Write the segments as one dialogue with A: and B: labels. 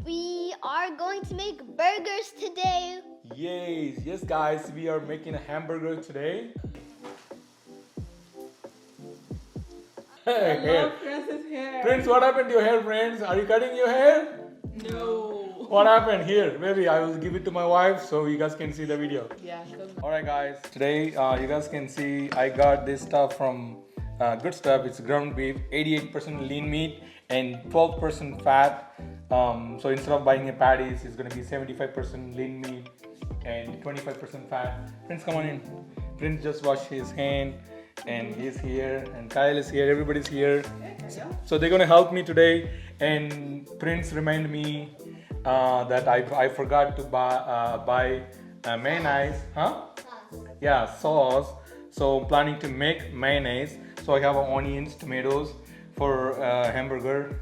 A: We are going to make burgers today.
B: Yes guys, we are making a hamburger today.
C: I love Prince's hair.
B: Prince, what happened to your hair, Prince? Are you cutting your hair?
C: No.
B: What happened? Here, maybe I will give it to my wife so you guys can see the video.
C: Yeah.
B: Alright guys, today you guys can see I got this stuff from Good Stuff. It's ground beef, 88% lean meat and 12% fat. So instead of buying a patties, it's going to be 75% lean meat and 25% fat. Prince, come on in. Prince just washed his hand and he's here and Kyle is here, everybody's here. So they're going to help me today, and Prince reminded me that I forgot to buy mayonnaise, yeah, sauce. So I'm planning to make mayonnaise. So I have onions, tomatoes for hamburger.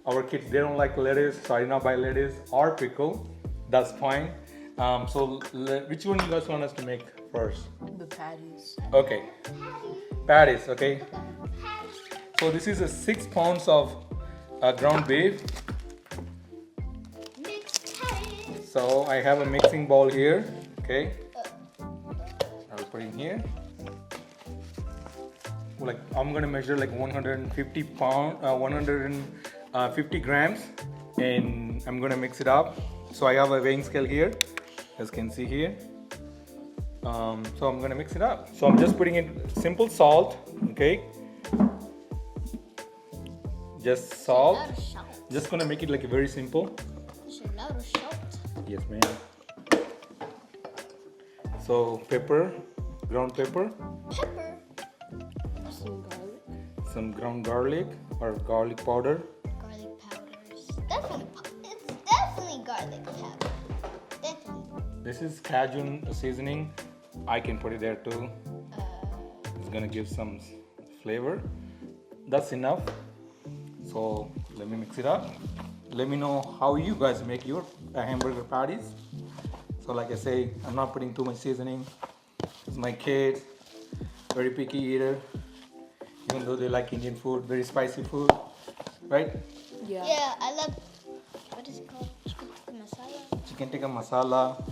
B: Our kids, they don't like lettuce, so I did not buy lettuce or pickle. That's fine. So which one you guys want us to make first?
C: The patties.
B: Okay, patties. Okay. So this is a 6 pounds of ground beef. So I have a mixing bowl here. Okay, I'll put in here. Like I'm gonna measure like 150 grams, and I'm gonna mix it up. So I have a weighing scale here, as you can see here. So I'm gonna mix it up. So I'm just putting in simple salt. Okay, just salt. Just gonna make it like very simple. Yes, ma'am. So pepper, ground pepper. Some ground garlic or garlic powder.
A: Garlic powder. It's definitely garlic powder. Definitely.
B: This is Cajun seasoning. I can put it there too. It's gonna give some flavor. That's enough. So let me mix it up. Let me know how you guys make your hamburger patties. So like I say, I'm not putting too much seasoning. It's my kids, very picky eater. Even though they like Indian food, very spicy food, right?
C: Yeah.
A: Yeah, I love. What is it called? Chicken tikka masala.
B: Chicken tikka masala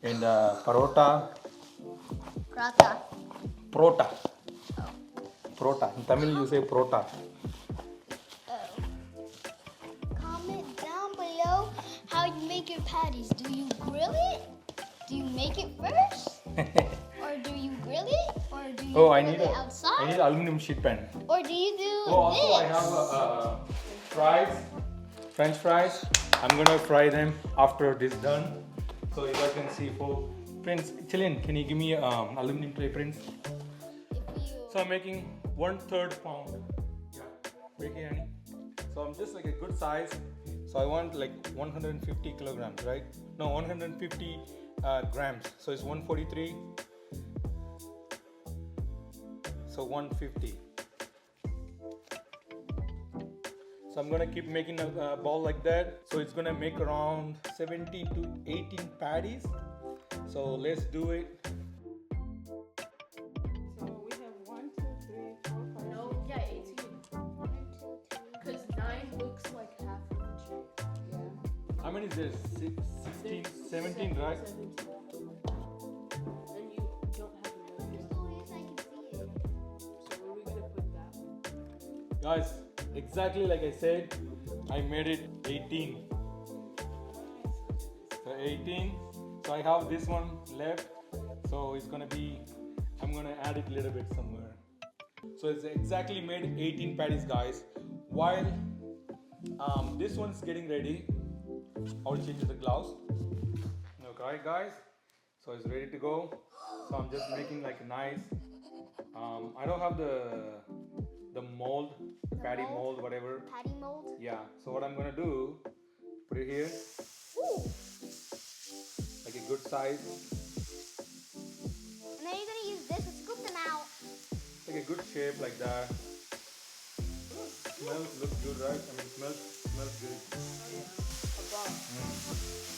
B: and parota.
A: Prata.
B: Prota. Prota. In Tamil you say prota.
A: Comment down below how you make your patties. Do you grill it? Do you make it first? Or do you grill it? Or do you grill it outside?
B: I need aluminum sheet pan.
A: Or do you do
B: Also
A: this?
B: I have fries, French fries. I'm gonna fry them after this done. So you guys can see. For Prince, Chilean, can you give me aluminum tray, Prince? So I'm making 1/3 pound. Yeah, break it, honey. So I'm just like a good size. So I want like 150 kilograms, right? No, 150 grams. So it's 143. So 150. So I'm gonna keep making a ball like that. So it's gonna make around 17 to 18 patties. So let's do it.
C: So we have 1, 2, 3, 4, 5.
D: No, yeah, 18. Because 9 looks like half of the shape.
C: Yeah.
B: How many is there? 16, 17, right?
D: 17. And you don't have enough. So where are we gonna put that one?
B: Guys, exactly like I said, I made it 18. So 18. So I have this one left. So it's gonna be, I'm gonna add it a little bit somewhere. So it's exactly made 18 patties, guys. While this one's getting ready, I'll change the gloves. Okay, guys. So it's ready to go. So I'm just making like a nice. I don't have the mold, patty mold, whatever.
A: Patty mold?
B: Yeah. So what I'm gonna do, put it here.
A: Ooh.
B: Like a good size.
A: And then you're gonna use this to scoop them out.
B: Like a good shape like that. Smells, looks good, right? I mean, smells good.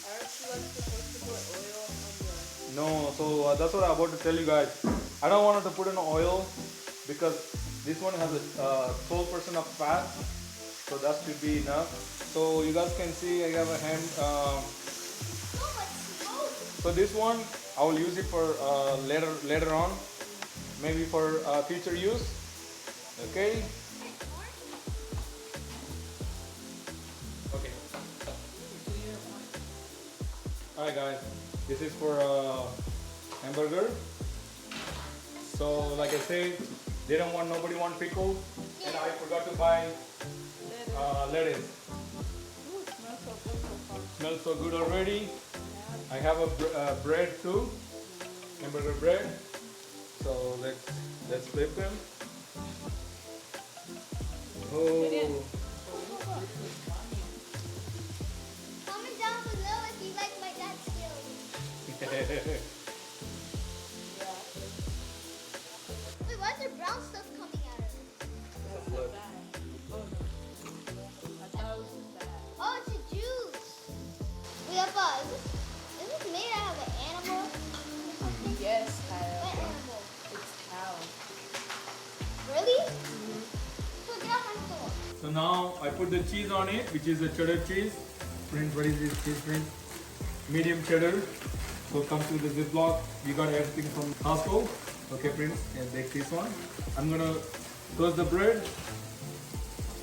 D: Aren't you like supposed to put oil on the...
B: No, so that's what I'm about to tell you guys. I don't want to put in oil because this one has a 12% of fat, so that should be enough. So you guys can see I have a ham.
A: So much smoke.
B: So this one I will use it for later on, maybe for future use. Okay. Okay. Alright guys, this is for hamburger. So like I said, nobody want pickle, and I forgot to buy lettuce.
C: Ooh, it smells so good so far.
B: Smells so good already. I have a bread too, hamburger bread. So let's flip them. Oh.
A: Comment down below if you like my dad's skills. Wait, why is there brown stuff coming out of it?
C: That's the bag. Oh no. I thought it was the bag.
A: Oh, it's a juice. Wait, Appa, is this made out of an animal? Or something?
D: Yes,
A: What
D: Kyle.
A: animal?
D: It's cow.
A: Really? So get off my store.
B: So now I put the cheese on it, which is a cheddar cheese. Prince, what is this cheese, Prince? Medium cheddar. So it comes with the Ziploc. You got everything from Costco. Okay, Prince, and take this one. I'm gonna toast the bread.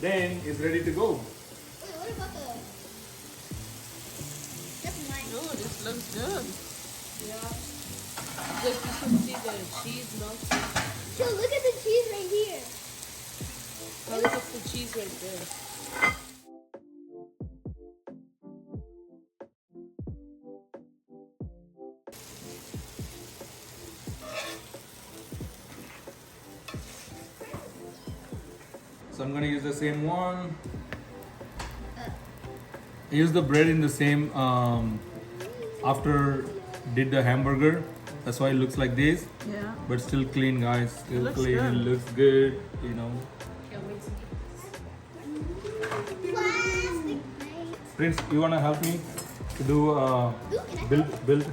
B: Then it's ready to go.
A: Wait, what about the... That's mine.
C: Ooh, this looks good. Yeah. Look, you can see the cheese melting.
A: So look at the cheese right here.
C: Oh, look at the cheese right there.
B: So I'm gonna use the same one. I use the bread in the same after did the hamburger. That's why it looks like this.
C: Yeah.
B: But still clean, guys. Still
C: looks
B: clean.
C: good.
B: It looks good. You know.
D: Can't wait to eat this.
A: Plastic plates.
B: Prince, you wanna help me to do
A: Ooh, can I
B: build?
A: Can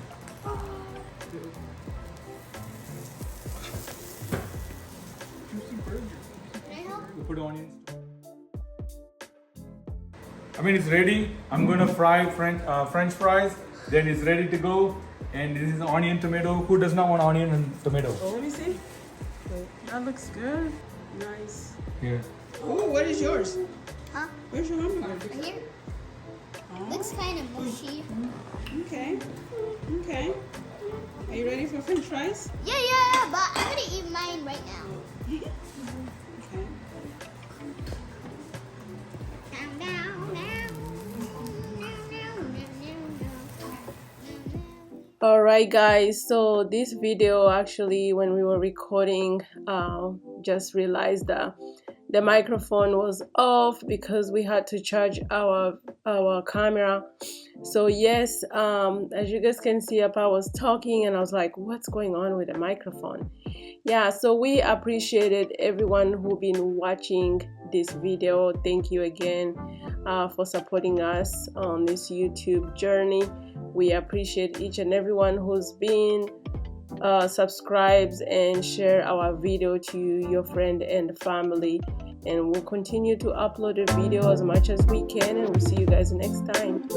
A: I help?
B: You put onions. I mean, it's ready. I'm gonna fry French fries. Then it's ready to go. And this is onion tomato. Who does not want onion and tomato?
C: Oh, let me see. That looks good. Nice.
B: Here.
C: Oh, what is yours?
A: Huh?
C: Where's your hamburger?
A: Right here?
C: Oh,
A: Looks kind of mushy.
C: okay. Okay. Are you ready for French fries?
A: Yeah, but I'm gonna eat mine right now.
C: Okay. Alright guys, so this video actually when we were recording just realized that the microphone was off because we had to charge our camera. So yes, as you guys can see, Appa was talking and I was like, what's going on with the microphone? Yeah, so we appreciated everyone who been watching this video. Thank you again for supporting us on this YouTube journey. We appreciate each and everyone who's been subscribes and share our video to your friend and family, and we'll continue to upload a video as much as we can, and we'll see you guys next time.